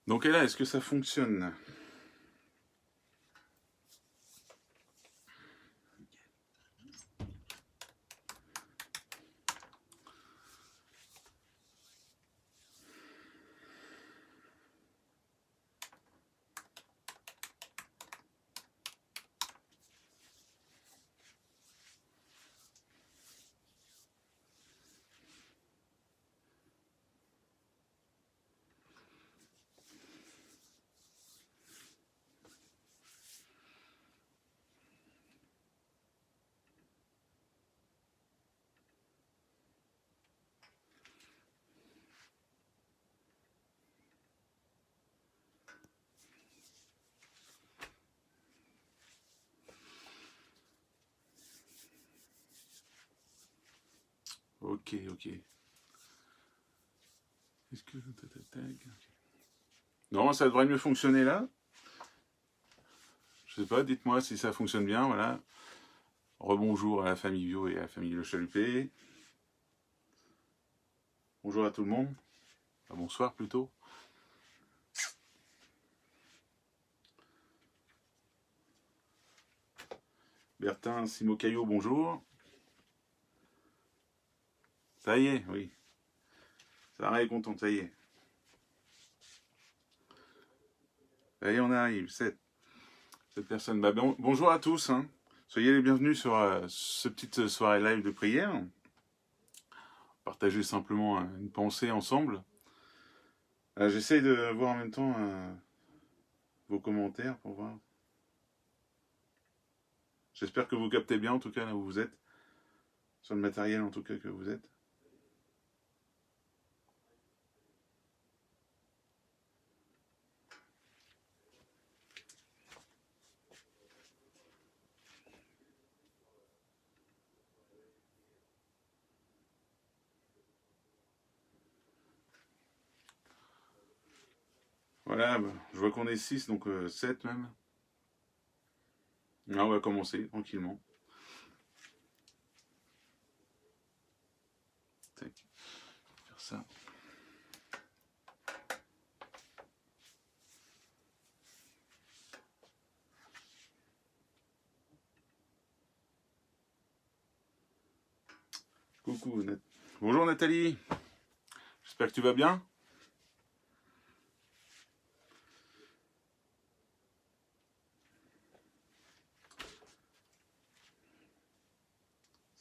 Donc et là, est-ce que ça fonctionne? Ok, ok. Est-ce que... Non, ça devrait mieux fonctionner là. Je sais pas, dites-moi si ça fonctionne bien, voilà. Rebonjour à la famille Bio et à la famille Le Chalupé. Bonjour à tout le monde. Enfin, bonsoir plutôt. Bertin Simocaillot, bonjour. Ça y est, oui. Sarah est contente, ça y est. Ça y est, on arrive. 7 personnes. Bah, bonjour à tous. Hein. Soyez les bienvenus sur cette petite soirée live de prière. Partager simplement une pensée ensemble. J'essaye de voir en même temps vos commentaires pour voir. J'espère que vous captez bien en tout cas là où vous êtes. Sur le matériel en tout cas que vous êtes. Voilà, bah, je vois qu'on est 6, donc 7 même. Là, on va commencer tranquillement. Tac. Faire ça. Coucou, bonjour Nathalie. J'espère que tu vas bien.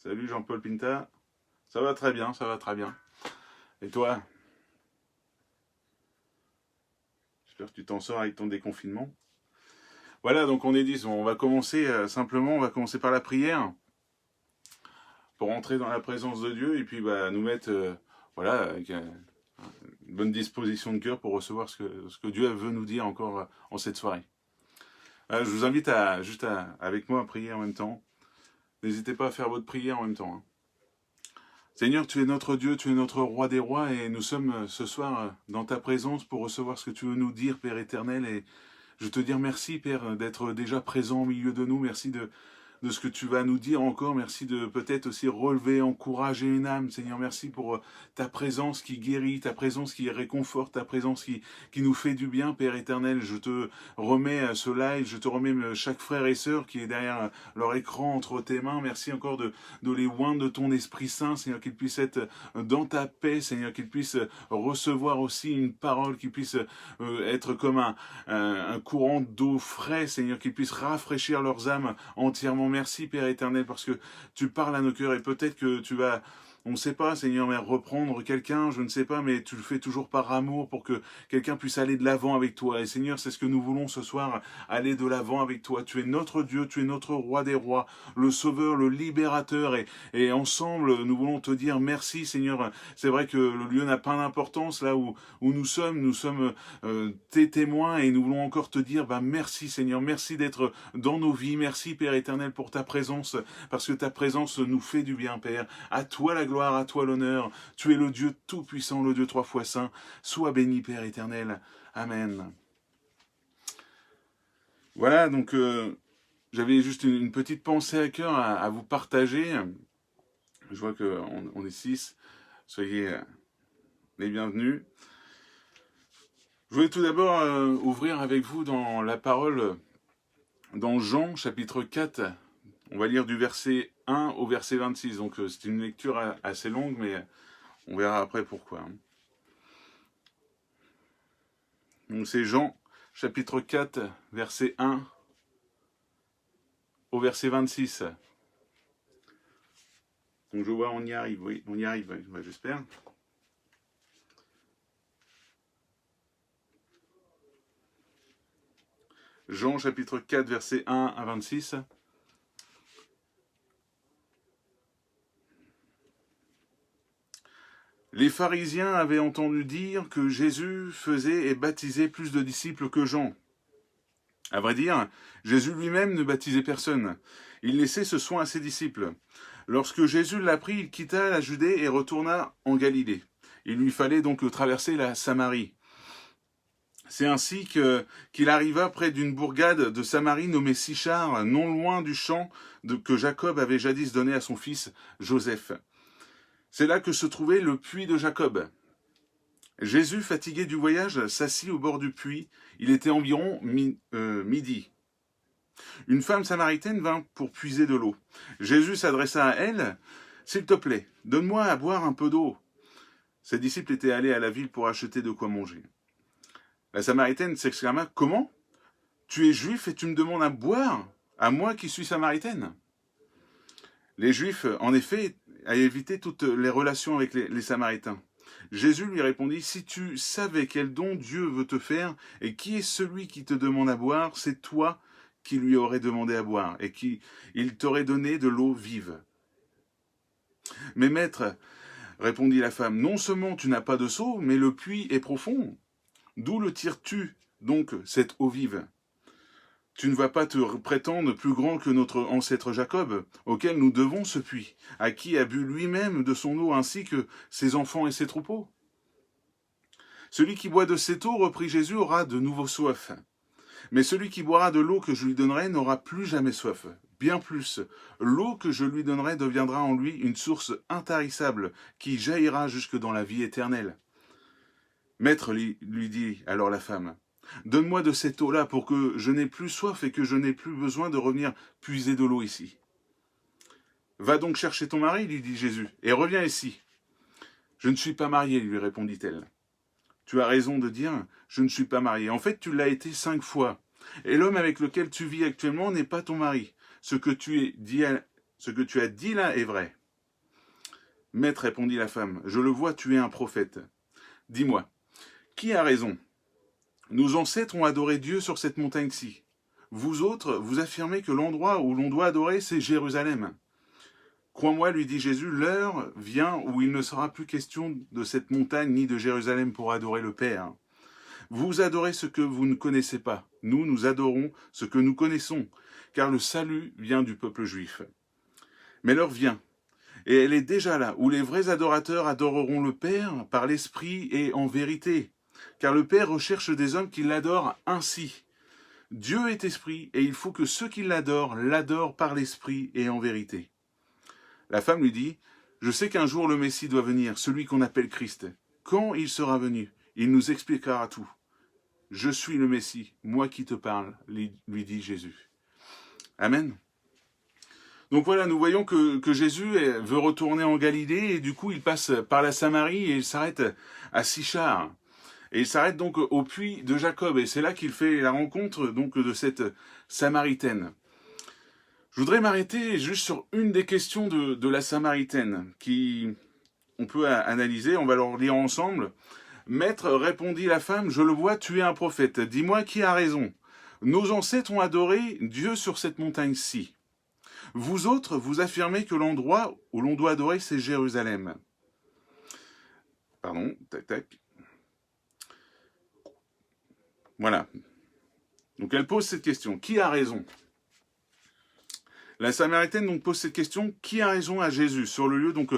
Salut Jean-Paul Pinta. Ça va très bien, ça va très bien. Et toi? J'espère que tu t'en sors avec ton déconfinement. Voilà, donc on est 10. On va commencer simplement, on va commencer par la prière pour entrer dans la présence de Dieu et puis bah, nous mettre voilà, avec une bonne disposition de cœur pour recevoir ce que Dieu veut nous dire encore en cette soirée. Je vous invite avec moi à prier en même temps. N'hésitez pas à faire votre prière en même temps. Hein. Seigneur, tu es notre Dieu, tu es notre roi des rois et nous sommes ce soir dans ta présence pour recevoir ce que tu veux nous dire, Père éternel. Et je te dis merci, Père, d'être déjà présent au milieu de nous. Merci de ce que tu vas nous dire encore. Merci de peut-être aussi relever, encourager une âme. Seigneur, merci pour ta présence qui guérit, ta présence qui réconforte, ta présence qui nous fait du bien, Père éternel. Je te remets ce live, je te remets chaque frère et sœur qui est derrière leur écran entre tes mains. Merci encore de les oindre de ton Esprit Saint, Seigneur, qu'ils puissent être dans ta paix, Seigneur, qu'ils puissent recevoir aussi une parole, qu'ils puissent être comme un courant d'eau frais, Seigneur, qu'ils puissent rafraîchir leurs âmes entièrement. Merci, Père éternel, parce que tu parles à nos cœurs et peut-être que tu vas... On ne sait pas, Seigneur, mais reprendre quelqu'un, je ne sais pas, mais tu le fais toujours par amour pour que quelqu'un puisse aller de l'avant avec toi. Et Seigneur, c'est ce que nous voulons ce soir, aller de l'avant avec toi. Tu es notre Dieu, tu es notre roi des rois, le sauveur, le libérateur. Et ensemble, nous voulons te dire merci, Seigneur. C'est vrai que le lieu n'a pas d'importance là où nous sommes tes témoins et nous voulons encore te dire merci, Seigneur. Merci d'être dans nos vies. Merci, Père éternel, pour ta présence, parce que ta présence nous fait du bien, Père. À toi la gloire, à toi l'honneur. Tu es le Dieu tout-puissant, le Dieu trois fois saint. Sois béni, Père éternel. Amen. Voilà, donc j'avais juste une petite pensée à cœur à vous partager. Je vois qu'on est 6. Soyez les bienvenus. Je voulais tout d'abord ouvrir avec vous dans la parole, dans Jean, chapitre 4. On va lire du verset 1 au verset 26. Donc c'est une lecture assez longue, mais on verra après pourquoi. Donc c'est Jean, chapitre 4, verset 1 au verset 26. Donc je vois, on y arrive, oui, on y arrive, j'espère. Jean, chapitre 4, verset 1 à 26. Les pharisiens avaient entendu dire que Jésus faisait et baptisait plus de disciples que Jean. À vrai dire, Jésus lui-même ne baptisait personne. Il laissait ce soin à ses disciples. Lorsque Jésus l'apprit, il quitta la Judée et retourna en Galilée. Il lui fallait donc traverser la Samarie. C'est ainsi qu'il arriva près d'une bourgade de Samarie nommée Sichar, non loin du champ que Jacob avait jadis donné à son fils Joseph. C'est là que se trouvait le puits de Jacob. Jésus, fatigué du voyage, s'assit au bord du puits. Il était environ midi. Une femme samaritaine vint pour puiser de l'eau. Jésus s'adressa à elle. « S'il te plaît, donne-moi à boire un peu d'eau. » Ses disciples étaient allés à la ville pour acheter de quoi manger. La Samaritaine s'exclama « Comment ? Tu es juif et tu me demandes à boire, à moi qui suis samaritaine ?» Les Juifs, en effet, avaient évité toutes les relations avec les Samaritains. Jésus lui répondit « Si tu savais quel don Dieu veut te faire, et qui est celui qui te demande à boire, c'est toi qui lui aurais demandé à boire, et il t'aurait donné de l'eau vive. » « Mais maître, répondit la femme, non seulement tu n'as pas de seau, mais le puits est profond. D'où le tires-tu donc cette eau vive ? Tu ne vas pas te prétendre plus grand que notre ancêtre Jacob, auquel nous devons ce puits, à qui a bu lui-même de son eau ainsi que ses enfants et ses troupeaux. Celui qui boit de cette eau, reprit Jésus, aura de nouveau soif. Mais celui qui boira de l'eau que je lui donnerai n'aura plus jamais soif. Bien plus, l'eau que je lui donnerai deviendra en lui une source intarissable qui jaillira jusque dans la vie éternelle. Maître, lui dit alors la femme, donne-moi de cette eau-là pour que je n'ai plus soif et que je n'ai plus besoin de revenir puiser de l'eau ici. Va donc chercher ton mari, lui dit Jésus, et reviens ici. Je ne suis pas mariée, lui répondit-elle. Tu as raison de dire, je ne suis pas mariée. En fait, tu l'as été 5 fois. Et l'homme avec lequel tu vis actuellement n'est pas ton mari. Ce que tu as dit là est vrai. Maître, répondit la femme, je le vois, tu es un prophète. Dis-moi, qui a raison ? Nos ancêtres ont adoré Dieu sur cette montagne-ci. Vous autres, vous affirmez que l'endroit où l'on doit adorer, c'est Jérusalem. Crois-moi, lui dit Jésus, l'heure vient où il ne sera plus question de cette montagne ni de Jérusalem pour adorer le Père. Vous adorez ce que vous ne connaissez pas. Nous adorons ce que nous connaissons, car le salut vient du peuple juif. Mais l'heure vient, et elle est déjà là, où les vrais adorateurs adoreront le Père par l'Esprit et en vérité, car le Père recherche des hommes qui l'adorent ainsi. Dieu est esprit, et il faut que ceux qui l'adorent par l'Esprit et en vérité. La femme lui dit, « Je sais qu'un jour le Messie doit venir, celui qu'on appelle Christ. Quand il sera venu, il nous expliquera tout. Je suis le Messie, moi qui te parle, lui dit Jésus. » Amen. Donc voilà, nous voyons que Jésus veut retourner en Galilée, et du coup il passe par la Samarie et il s'arrête à Sichar. Et il s'arrête donc au puits de Jacob, et c'est là qu'il fait la rencontre donc de cette Samaritaine. Je voudrais m'arrêter juste sur une des questions de la Samaritaine, on peut analyser, on va leur lire ensemble. Maître, répondit la femme, je le vois, tu es un prophète. Dis-moi qui a raison. Nos ancêtres ont adoré Dieu sur cette montagne-ci. Vous autres, vous affirmez que l'endroit où l'on doit adorer, c'est Jérusalem. Pardon, tac. Voilà. Donc elle pose cette question. Qui a raison ? La Samaritaine donc pose cette question. Qui a raison à Jésus sur le lieu donc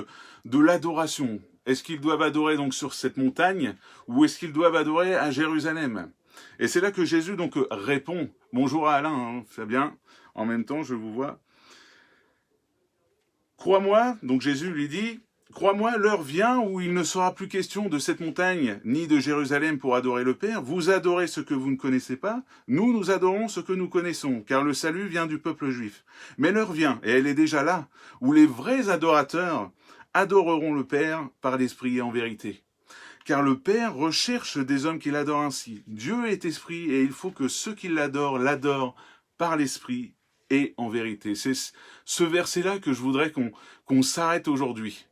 de l'adoration ? Est-ce qu'ils doivent adorer donc sur cette montagne ou est-ce qu'ils doivent adorer à Jérusalem ? Et c'est là que Jésus donc répond. Bonjour à Alain, Fabien. En même temps, je vous vois. Crois-moi, donc Jésus lui dit, Crois-moi, l'heure vient où il ne sera plus question de cette montagne, ni de Jérusalem pour adorer le Père. Vous adorez ce que vous ne connaissez pas, nous adorons ce que nous connaissons, car le salut vient du peuple juif. Mais l'heure vient, et elle est déjà là, où les vrais adorateurs adoreront le Père par l'Esprit et en vérité. Car le Père recherche des hommes qui l'adorent ainsi. Dieu est esprit, et il faut que ceux qui l'adorent par l'Esprit et en vérité. C'est ce verset-là que je voudrais qu'on s'arrête aujourd'hui.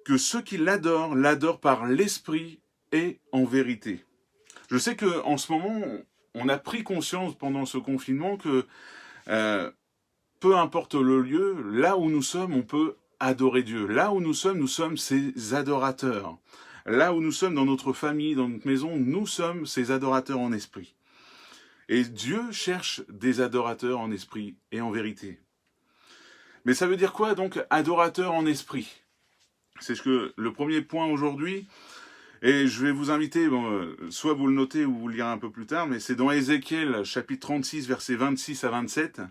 Que ceux qui l'adorent par l'esprit et en vérité. Je sais qu'en ce moment, on a pris conscience pendant ce confinement que peu importe le lieu, là où nous sommes, on peut adorer Dieu. Là où nous sommes ses adorateurs. Là où nous sommes dans notre famille, dans notre maison, nous sommes ses adorateurs en esprit. Et Dieu cherche des adorateurs en esprit et en vérité. Mais ça veut dire quoi donc adorateur en esprit ? C'est le premier point aujourd'hui, et je vais vous inviter, soit vous le notez ou vous le lirez un peu plus tard, mais c'est dans Ézéchiel, chapitre 36, versets 26 à 27.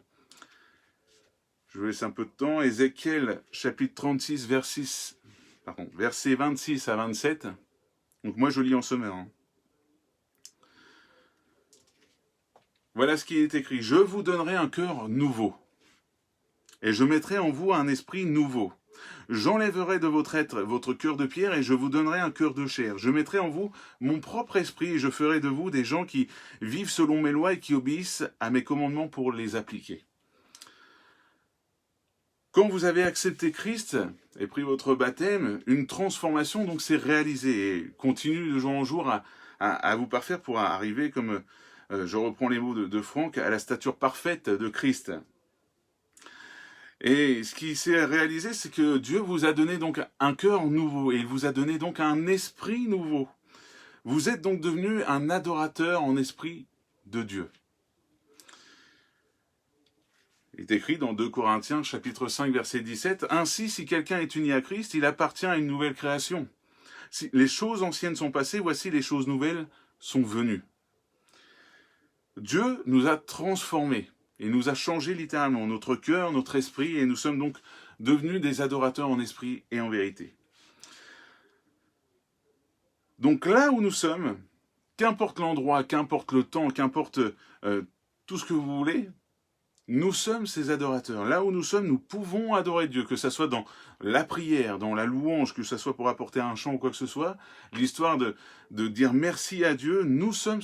Je vous laisse un peu de temps. Ézéchiel, chapitre 36, versets 26 à 27. Donc moi je lis en sommaire. Voilà ce qui est écrit. « Je vous donnerai un cœur nouveau, et je mettrai en vous un esprit nouveau. J'enlèverai de votre être votre cœur de pierre et je vous donnerai un cœur de chair. Je mettrai en vous mon propre esprit et je ferai de vous des gens qui vivent selon mes lois et qui obéissent à mes commandements pour les appliquer. » Quand vous avez accepté Christ et pris votre baptême, une transformation donc s'est réalisée et continue de jour en jour à vous parfaire pour arriver, comme je reprends les mots de Franck, à la stature parfaite de Christ. Et ce qui s'est réalisé, c'est que Dieu vous a donné donc un cœur nouveau et il vous a donné donc un esprit nouveau. Vous êtes donc devenu un adorateur en esprit de Dieu. Il est écrit dans 2 Corinthiens chapitre 5 verset 17, « Ainsi, si quelqu'un est uni à Christ, il appartient à une nouvelle création. Si les choses anciennes sont passées, voici les choses nouvelles sont venues. » Dieu nous a transformés. Il nous a changé littéralement notre cœur, notre esprit, et nous sommes donc devenus des adorateurs en esprit et en vérité. Donc là où nous sommes, qu'importe l'endroit, qu'importe le temps, qu'importe tout ce que vous voulez, nous sommes ces adorateurs. Là où nous sommes, nous pouvons adorer Dieu, que ce soit dans la prière, dans la louange, que ce soit pour apporter un chant ou quoi que ce soit, l'histoire de dire merci à Dieu, nous sommes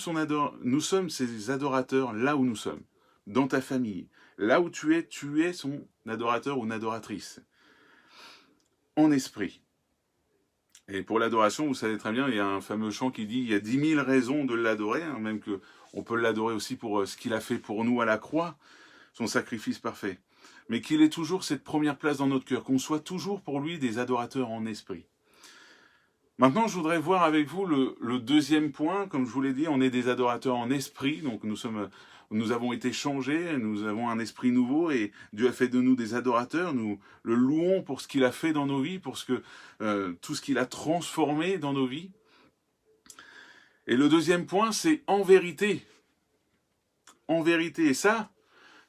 ses adorateurs là où nous sommes. Dans ta famille, là où tu es son adorateur ou une adoratrice, en esprit. Et pour l'adoration, vous savez très bien, il y a un fameux chant qui dit « Il y a 10 000 raisons de l'adorer », même qu'on peut l'adorer aussi pour ce qu'il a fait pour nous à la croix, son sacrifice parfait. Mais qu'il ait toujours cette première place dans notre cœur, qu'on soit toujours pour lui des adorateurs en esprit. Maintenant, je voudrais voir avec vous le deuxième point. Comme je vous l'ai dit, on est des adorateurs en esprit, donc nous avons été changés, nous avons un esprit nouveau et Dieu a fait de nous des adorateurs. Nous le louons pour ce qu'il a fait dans nos vies, pour tout ce qu'il a transformé dans nos vies. Et le deuxième point, c'est en vérité. En vérité, et ça,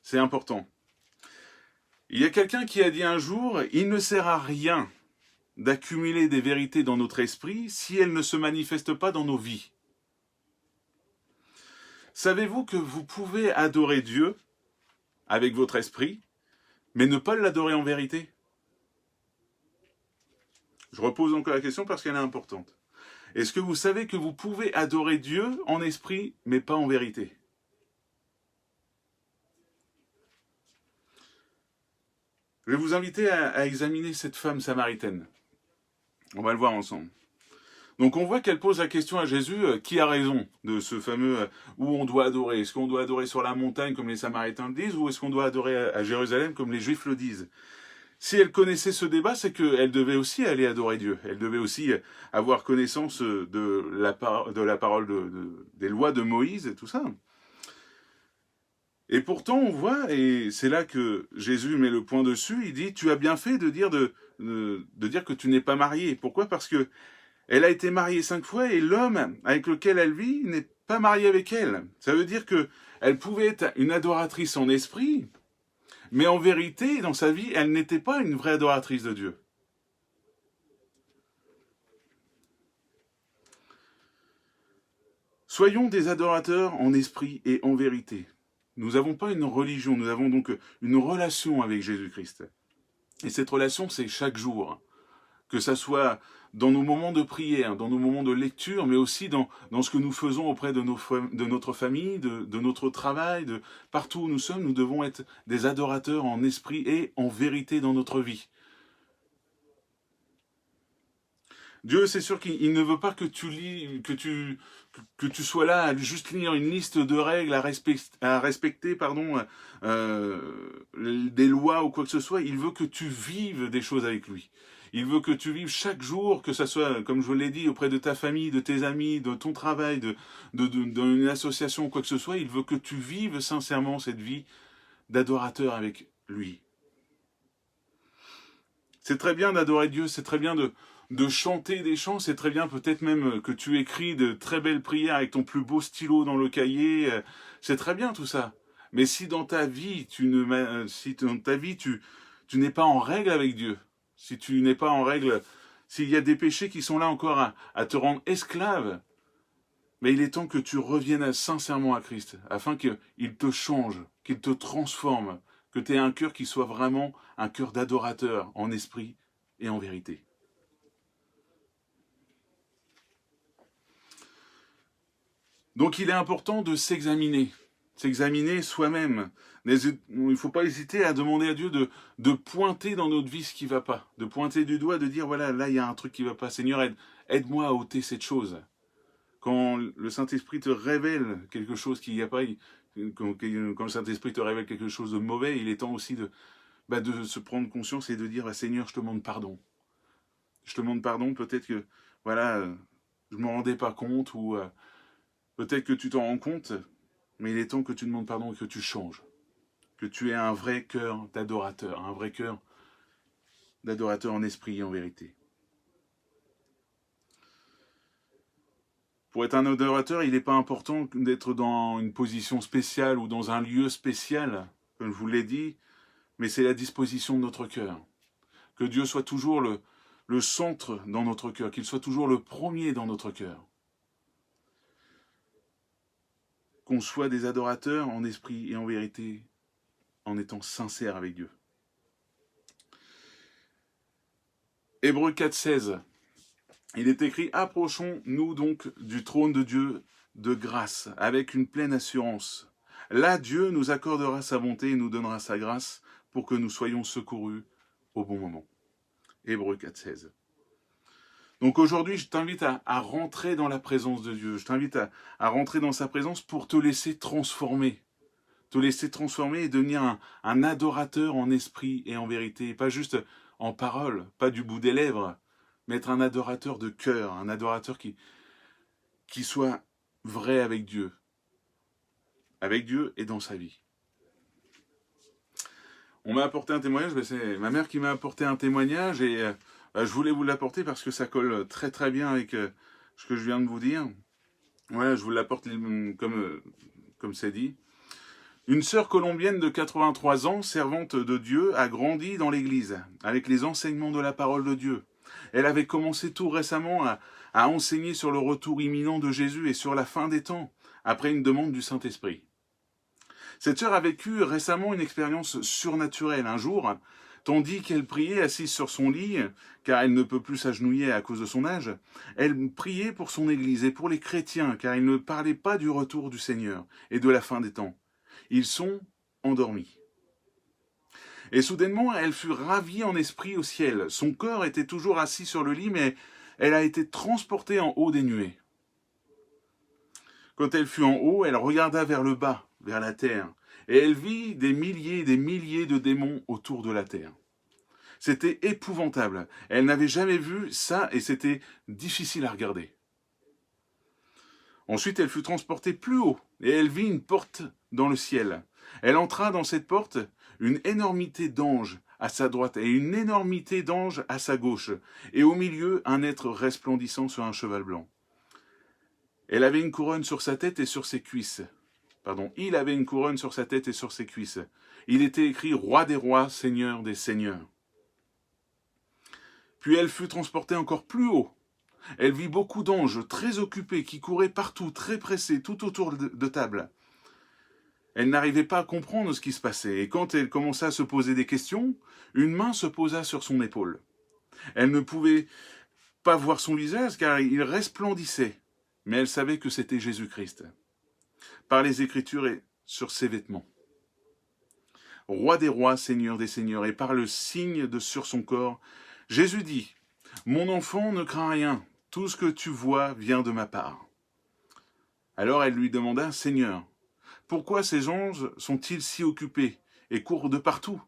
c'est important. Il y a quelqu'un qui a dit un jour, « Il ne sert à rien d'accumuler des vérités dans notre esprit si elles ne se manifestent pas dans nos vies. » Savez-vous que vous pouvez adorer Dieu avec votre esprit, mais ne pas l'adorer en vérité? Je repose encore la question parce qu'elle est importante. Est-ce que vous savez que vous pouvez adorer Dieu en esprit, mais pas en vérité? Je vais vous inviter à examiner cette femme samaritaine. On va le voir ensemble. Donc on voit qu'elle pose la question à Jésus, qui a raison de ce fameux où on doit adorer? Est-ce qu'on doit adorer sur la montagne comme les Samaritains le disent, ou est-ce qu'on doit adorer à Jérusalem comme les Juifs le disent? Si elle connaissait ce débat, c'est qu'elle devait aussi aller adorer Dieu. Elle devait aussi avoir connaissance de la parole des lois de Moïse et tout ça. Et pourtant, on voit, et c'est là que Jésus met le point dessus, il dit « Tu as bien fait de dire que tu n'es pas marié. » Pourquoi? Parce que elle a été mariée 5 fois et l'homme avec lequel elle vit n'est pas marié avec elle. Ça veut dire qu'elle pouvait être une adoratrice en esprit, mais en vérité, dans sa vie, elle n'était pas une vraie adoratrice de Dieu. Soyons des adorateurs en esprit et en vérité. Nous n'avons pas une religion, nous avons donc une relation avec Jésus-Christ. Et cette relation, c'est chaque jour. Que ça soit dans nos moments de prière, dans nos moments de lecture, mais aussi dans ce que nous faisons auprès de notre famille, de notre travail, de partout où nous sommes, nous devons être des adorateurs en esprit et en vérité dans notre vie. Dieu, c'est sûr qu'il ne veut pas que tu sois là à juste lire une liste de règles à respecter, des lois ou quoi que ce soit. Il veut que tu vives des choses avec lui. Il veut que tu vives chaque jour, que ça soit, comme je l'ai dit, auprès de ta famille, de tes amis, de ton travail, d'une association ou quoi que ce soit. Il veut que tu vives sincèrement cette vie d'adorateur avec lui. C'est très bien d'adorer Dieu, c'est très bien de chanter des chants, c'est très bien peut-être même que tu écris de très belles prières avec ton plus beau stylo dans le cahier, c'est très bien tout ça. Mais si dans ta vie, tu n'es pas en règle avec Dieu, si tu n'es pas en règle, s'il y a des péchés qui sont là encore à te rendre esclave, mais il est temps que tu reviennes sincèrement à Christ, afin qu'il te change, qu'il te transforme, que tu aies un cœur qui soit vraiment un cœur d'adorateur en esprit et en vérité. Donc il est important de s'examiner soi-même. Il ne faut pas hésiter à demander à Dieu de pointer dans notre vie ce qui ne va pas, de pointer du doigt, de dire voilà, là il y a un truc qui ne va pas. Seigneur, aide-moi à ôter cette chose. Quand le Saint-Esprit te révèle quelque chose qu'il n'y a pas, quand le Saint-Esprit te révèle quelque chose de mauvais, il est temps aussi de se prendre conscience et de dire Seigneur, je te demande pardon. Je te demande pardon, peut-être que voilà, je ne me rendais pas compte ou peut-être que tu t'en rends compte, mais il est temps que tu demandes pardon et que tu changes. Que tu aies un vrai cœur d'adorateur, un vrai cœur d'adorateur en esprit et en vérité. Pour être un adorateur, il n'est pas important d'être dans une position spéciale ou dans un lieu spécial, comme je vous l'ai dit, mais c'est la disposition de notre cœur. Que Dieu soit toujours le centre dans notre cœur, qu'il soit toujours le premier dans notre cœur. Qu'on soit des adorateurs en esprit et en vérité, en étant sincères avec Dieu. Hébreux 4,16. Il est écrit « Approchons-nous donc du trône de Dieu de grâce, avec une pleine assurance. Là, Dieu nous accordera sa bonté et nous donnera sa grâce pour que nous soyons secourus au bon moment. » Hébreux 4,16. Donc aujourd'hui, je t'invite à rentrer dans la présence de Dieu. Je t'invite à rentrer dans sa présence pour te laisser transformer. Te laisser transformer et devenir un adorateur en esprit et en vérité. Pas juste en parole, pas du bout des lèvres, mais être un adorateur de cœur, un adorateur qui soit vrai avec Dieu et dans sa vie. On m'a apporté un témoignage, c'est ma mère qui m'a apporté un témoignage et je voulais vous l'apporter parce que ça colle très très bien avec ce que je viens de vous dire. Voilà, je vous l'apporte comme c'est dit. Une sœur colombienne de 83 ans, servante de Dieu, a grandi dans l'église avec les enseignements de la parole de Dieu. Elle avait commencé tout récemment à enseigner sur le retour imminent de Jésus et sur la fin des temps, après une demande du Saint-Esprit. Cette sœur a vécu récemment une expérience surnaturelle. Un jour, tandis qu'elle priait assise sur son lit, car elle ne peut plus s'agenouiller à cause de son âge, elle priait pour son église et pour les chrétiens, car ils ne parlaient pas du retour du Seigneur et de la fin des temps. Ils sont endormis. Et soudainement, elle fut ravie en esprit au ciel. Son corps était toujours assis sur le lit, mais elle a été transportée en haut des nuées. Quand elle fut en haut, elle regarda vers le bas, vers la terre, et elle vit des milliers et des milliers de démons autour de la terre. C'était épouvantable. Elle n'avait jamais vu ça et c'était difficile à regarder. Ensuite, elle fut transportée plus haut et elle vit une porte dans le ciel. Elle entra dans cette porte, une énormité d'anges à sa droite et une énormité d'anges à sa gauche, et au milieu un être resplendissant sur un cheval blanc. Elle avait une couronne sur sa tête et sur ses cuisses. Il avait une couronne sur sa tête et sur ses cuisses. Il était écrit « Roi des rois, Seigneur des seigneurs ». Puis elle fut transportée encore plus haut, Elle vit beaucoup d'anges très occupés qui couraient partout, très pressés, tout autour de table. Elle n'arrivait pas à comprendre ce qui se passait, et quand elle commença à se poser des questions, une main se posa sur son épaule. Elle ne pouvait pas voir son visage car il resplendissait, mais elle savait que c'était Jésus-Christ, par les Écritures et sur ses vêtements. Roi des rois, Seigneur des seigneurs, et par le signe sur son corps, Jésus dit, « Mon enfant, ne crains rien, tout ce que tu vois vient de ma part. » Alors elle lui demanda, « Seigneur, pourquoi ces anges sont-ils si occupés et courent de partout ?»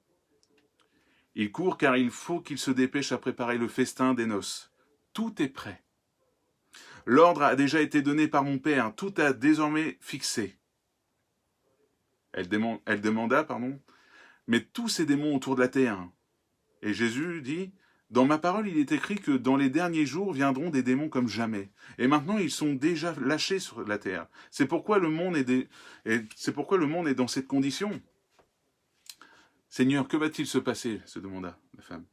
Ils courent car il faut qu'ils se dépêchent à préparer le festin des noces. Tout est prêt. L'ordre a déjà été donné par mon Père, tout a désormais fixé. Elle demanda, mais tous ces démons autour de la terre. Et Jésus dit, dans ma parole, il est écrit que dans les derniers jours viendront des démons comme jamais. Et maintenant, ils sont déjà lâchés sur la terre. C'est pourquoi le monde est dans cette condition. Seigneur, que va-t-il se passer se demanda la femme.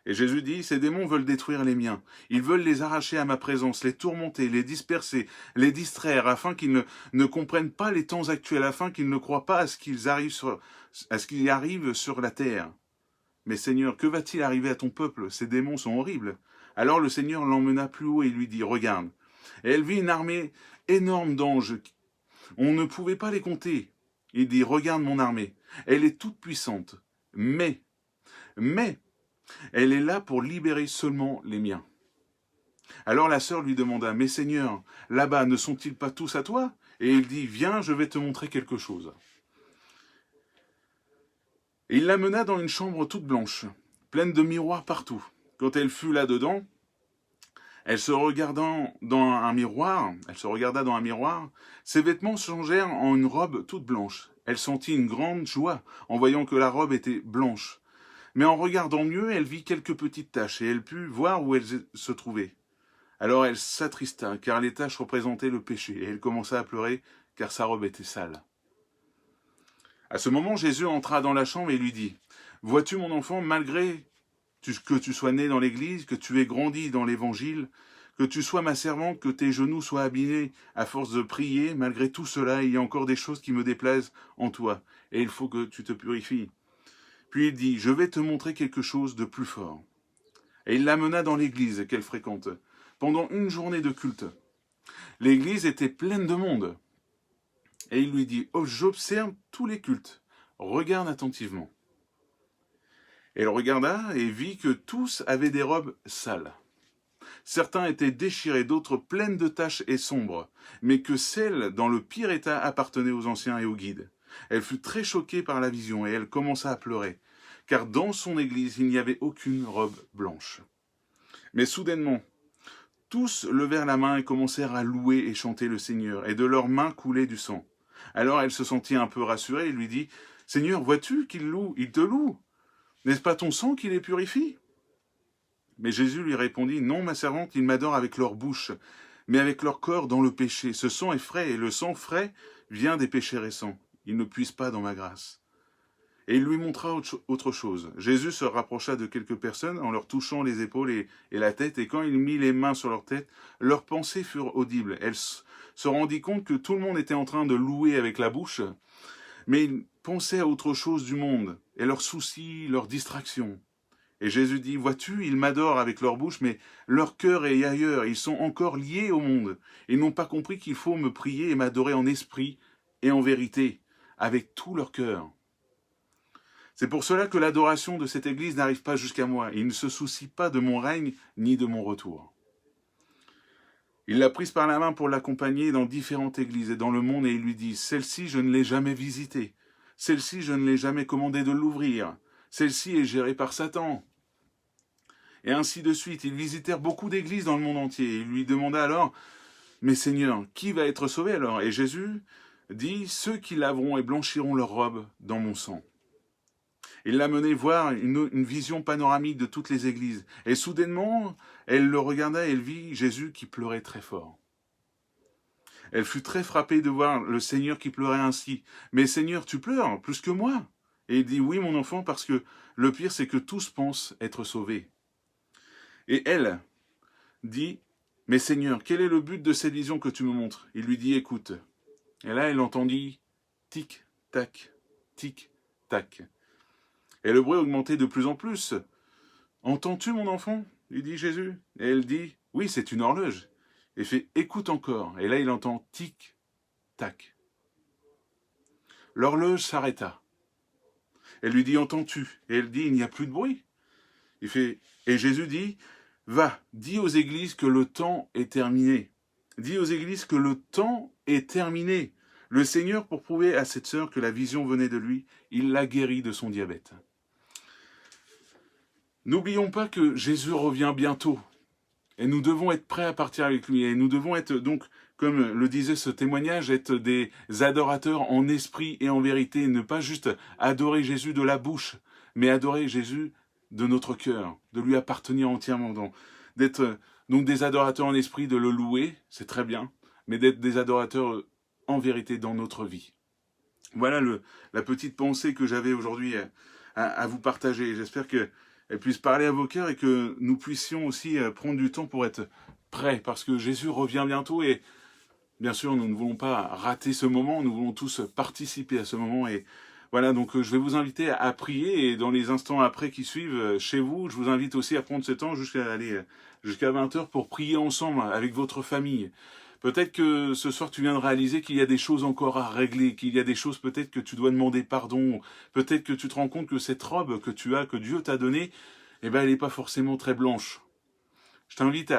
Et Jésus dit, ces démons veulent détruire les miens. Ils veulent les arracher à ma présence, les tourmenter, les disperser, les distraire, afin qu'ils ne comprennent pas les temps actuels, afin qu'ils ne croient pas à ce qui arrive sur la terre. Mais Seigneur, que va-t-il arriver à ton peuple? Ces démons sont horribles. Alors le Seigneur l'emmena plus haut et lui dit, regarde. Et elle vit une armée énorme d'anges. On ne pouvait pas les compter. Il dit, regarde mon armée. Elle est toute puissante. Mais, elle est là pour libérer seulement les miens. Alors la sœur lui demanda, mais Seigneur, là-bas, ne sont-ils pas tous à toi? Et il dit, viens, je vais te montrer quelque chose. Et il la mena dans une chambre toute blanche, pleine de miroirs partout. Quand elle fut là-dedans, elle se regarda dans un miroir, ses vêtements changèrent en une robe toute blanche. Elle sentit une grande joie en voyant que la robe était blanche. Mais en regardant mieux, elle vit quelques petites taches et elle put voir où elles se trouvaient. Alors elle s'attrista, car les taches représentaient le péché, et elle commença à pleurer, car sa robe était sale. À ce moment, Jésus entra dans la chambre et lui dit, « Vois-tu, mon enfant, malgré que tu sois né dans l'église, que tu aies grandi dans l'évangile, que tu sois ma servante, que tes genoux soient abîmés à force de prier, malgré tout cela, il y a encore des choses qui me déplaisent en toi, et il faut que tu te purifies. » Puis il dit, « Je vais te montrer quelque chose de plus fort. » Et il l'amena dans l'église qu'elle fréquente, pendant une journée de culte. L'église était pleine de monde. Et il lui dit, « Oh, j'observe tous les cultes. Regarde attentivement. » Elle regarda et vit que tous avaient des robes sales. Certains étaient déchirés, d'autres pleines de taches et sombres, mais que celles dans le pire état appartenaient aux anciens et aux guides. Elle fut très choquée par la vision et elle commença à pleurer, car dans son église il n'y avait aucune robe blanche. Mais soudainement, tous levèrent la main et commencèrent à louer et chanter le Seigneur, et de leurs mains coulait du sang. Alors elle se sentit un peu rassurée et lui dit, « Seigneur, vois-tu qu'il te loue? N'est-ce pas ton sang qui les purifie ?» Mais Jésus lui répondit, « Non, ma servante, ils m'adorent avec leur bouche, mais avec leur corps dans le péché. Ce sang est frais, et le sang frais vient des péchés récents. Ils ne puissent pas dans ma grâce. » Et il lui montra autre chose. Jésus se rapprocha de quelques personnes en leur touchant les épaules et la tête, et quand il mit les mains sur leur tête, leurs pensées furent audibles. Elle se rendit compte que tout le monde était en train de louer avec la bouche, mais ils pensaient à autre chose du monde, et leurs soucis, leurs distractions. Et Jésus dit, « Vois-tu, ils m'adorent avec leur bouche, mais leur cœur est ailleurs, ils sont encore liés au monde. Ils n'ont pas compris qu'il faut me prier et m'adorer en esprit et en vérité, avec tout leur cœur. » C'est pour cela que l'adoration de cette Église n'arrive pas jusqu'à moi. Il ne se soucie pas de mon règne ni de mon retour. Il l'a prise par la main pour l'accompagner dans différentes églises et dans le monde et il lui dit, « Celle-ci, je ne l'ai jamais visitée. Celle-ci, je ne l'ai jamais commandé de l'ouvrir. Celle-ci est gérée par Satan. » Et ainsi de suite. Ils visitèrent beaucoup d'églises dans le monde entier. Il lui demanda alors, « Mais Seigneur, qui va être sauvé alors ?» Et Jésus dit, « Ceux qui laveront et blanchiront leurs robes dans mon sang. » Il l'a menée voir une vision panoramique de toutes les églises. Et soudainement, elle le regarda et elle vit Jésus qui pleurait très fort. Elle fut très frappée de voir le Seigneur qui pleurait ainsi. « Mais Seigneur, tu pleures plus que moi ?» Et il dit, « Oui, mon enfant, parce que le pire, c'est que tous pensent être sauvés. » Et elle dit, Mais Seigneur, quel est le but de cette vision que tu me montres? Il lui dit, écoute. Et là, il entendit tic, tac, tic, tac. Et le bruit augmentait de plus en plus. Entends-tu, mon enfant? Lui dit Jésus. Et elle dit, oui, c'est une horloge. Et fait, écoute encore. Et là, il entend tic, tac. L'horloge s'arrêta. Elle lui dit, entends-tu? Et elle dit, il n'y a plus de bruit. Il fait, et Jésus dit, va, dis aux églises que le temps est terminé. Dis aux églises que le temps est terminé. Le Seigneur, pour prouver à cette sœur que la vision venait de lui, il l'a guérie de son diabète. N'oublions pas que Jésus revient bientôt. Et nous devons être prêts à partir avec lui. Et nous devons être donc, comme le disait ce témoignage, être des adorateurs en esprit et en vérité. Ne pas juste adorer Jésus de la bouche, mais adorer Jésus de notre cœur, de lui appartenir entièrement. D'être donc des adorateurs en esprit, de le louer, c'est très bien, mais d'être des adorateurs en vérité dans notre vie. Voilà la petite pensée que j'avais aujourd'hui à vous partager. J'espère qu'elle puisse parler à vos cœurs et que nous puissions aussi prendre du temps pour être prêts, parce que Jésus revient bientôt et bien sûr, nous ne voulons pas rater ce moment, nous voulons tous participer à ce moment. Et voilà, donc je vais vous inviter à prier et dans les instants après qui suivent chez vous, je vous invite aussi à prendre ce temps jusqu'à 20h pour prier ensemble avec votre famille. Peut-être que ce soir tu viens de réaliser qu'il y a des choses encore à régler, qu'il y a des choses peut-être que tu dois demander pardon, peut-être que tu te rends compte que cette robe que tu as, que Dieu t'a donnée, eh ben elle n'est pas forcément très blanche. Je t'invite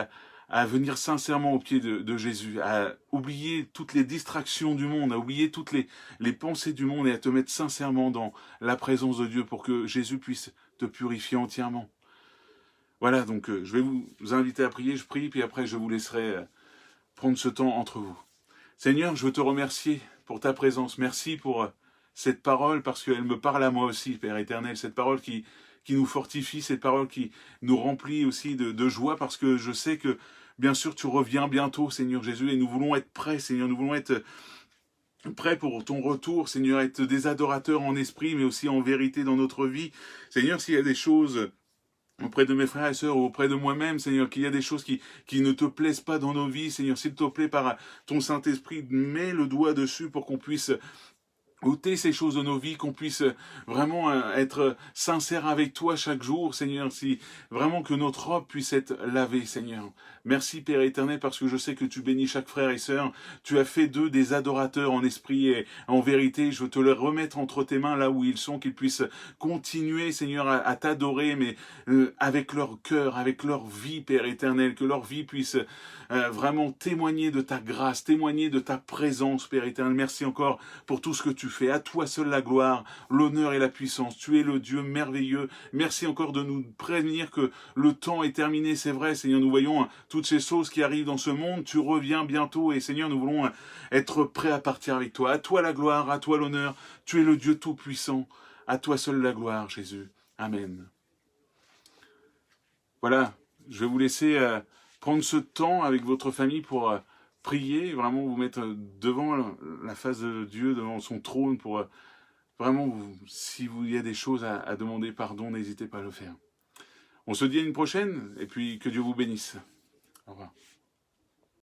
à venir sincèrement au pied de Jésus, à oublier toutes les distractions du monde, à oublier toutes les pensées du monde et à te mettre sincèrement dans la présence de Dieu pour que Jésus puisse te purifier entièrement. Voilà, donc je vais vous inviter à prier, je prie, puis après je vous laisserai prendre ce temps entre vous. Seigneur, je veux te remercier pour ta présence. Merci pour cette parole, parce qu'elle me parle à moi aussi, Père éternel. Cette parole qui nous fortifie, cette parole qui nous remplit aussi de joie, parce que je sais que, bien sûr, tu reviens bientôt, Seigneur Jésus, et nous voulons être prêts, Seigneur. Nous voulons être prêts pour ton retour, Seigneur, être des adorateurs en esprit, mais aussi en vérité dans notre vie. Seigneur, s'il y a des choses auprès de mes frères et sœurs ou auprès de moi-même, Seigneur, qu'il y a des choses qui ne te plaisent pas dans nos vies, Seigneur, s'il te plaît, par ton Saint-Esprit, mets le doigt dessus pour qu'on puisse ôter ces choses de nos vies, qu'on puisse vraiment être sincère avec toi chaque jour, Seigneur, si vraiment que notre robe puisse être lavée, Seigneur. Merci, Père éternel, parce que je sais que tu bénis chaque frère et sœur. Tu as fait d'eux des adorateurs en esprit et en vérité. Je veux te les remettre entre tes mains là où ils sont, qu'ils puissent continuer, Seigneur, à t'adorer, mais avec leur cœur, avec leur vie, Père éternel, que leur vie puisse vraiment témoigner de ta grâce, témoigner de ta présence, Père éternel. Merci encore pour tout ce que tu fais. À toi seul la gloire, l'honneur et la puissance. Tu es le Dieu merveilleux. Merci encore de nous prévenir que le temps est terminé. C'est vrai, Seigneur, nous voyons toutes ces choses qui arrivent dans ce monde. Tu reviens bientôt et Seigneur, nous voulons être prêts à partir avec toi. À toi la gloire, à toi l'honneur. Tu es le Dieu tout-puissant. À toi seul la gloire, Jésus. Amen. Voilà, je vais vous laisser prendre ce temps avec votre famille pour prier, vraiment vous mettre devant la face de Dieu, devant son trône, pour vraiment, si il y a des choses à demander pardon, n'hésitez pas à le faire. On se dit à une prochaine, et puis que Dieu vous bénisse. Au revoir.